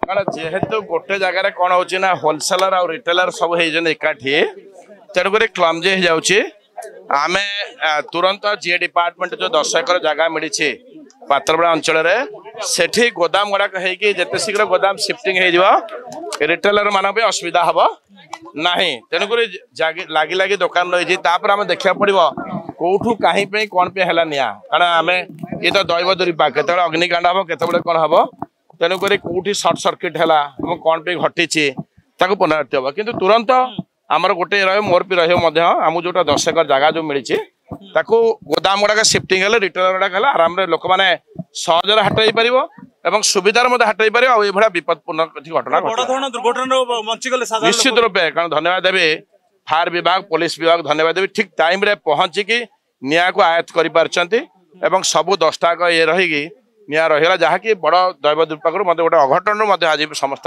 कारण जेहेतु गोटे जगार कौन हो होलसेलर और रिटेलर सब एकाठी तेणुक क्लमजे हो जाऊँगी आम तुरंत जी डिपार्टमेंट जो 10 एकर जगह मिली पात्रबड़ा अंचल से गोदाम गुड़ाक होते शीघ्र गोदाम शिफ्टिंग हो रिटेलर मान भी असुविधा हम ना तेणुक लगी लगी दुकान रही आम देखा पड़ो कौटू कहीं कौन पे है निआ कारण आम ये तो दैव दुर्विपाक केत अग्निकांड हम केत कौन हम तेणुक कौटी सर्ट सर्किट है कौन पे घटी पुनरावृत्ति हम कि तुरंत आमर गोटे मोर भी रमको जो 10 एकर जगह जो मिली गोदाम गुड़ाक शिफ्टिंग है रिटेलर गुड़ाक है आराम लोक मैंने सहजर हाट हो पार सुविधार हाट हो पार विपदपूर्ण घटना निश्चित रूपे कारण धन्यवाद देवी फायर विभाग पुलिस विभाग धन्यवाद देवी ठीक टाइम रे पहुंचिकी निआ को आयत्त कर सबू 10टा ये रही निआ रहीगला जहाँकि बड़ दैव दुर्पाक मत गोटे अघटन आज समस्त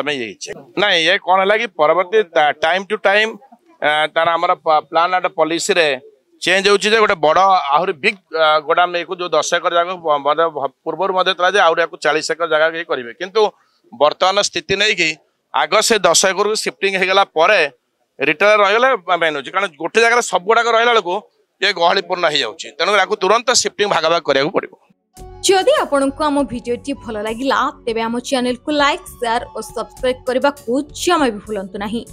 ना ये कौन है कि परवर्ती टाइम टू टाइम तार आमर प्लान एंड पॉलिसी रे चेंज होची गोटे बड़ आहरी बिग गोदाम को जो 10 एकर जगह पूर्वर आहरी 40 एकर जगह करेंगे किंतु वर्तमान स्थिति नहीं कि आग से 10 एकर को शिफ्टिंग होगला रिटेलर रहीगले मेन हो कारण गोटे जगह सब गुड़ाक रहा बेलू ये गहलीपूर्ण हो जाऊँगी तेणु तुरंत शिफ्टिंग भाग भाग करा पड़ो। जदि आपंक आम भिडी भल लगा तेब आम चैनल को लाइक शेयर और सब्सक्राइब करने को जमा भी भूलु नहीं।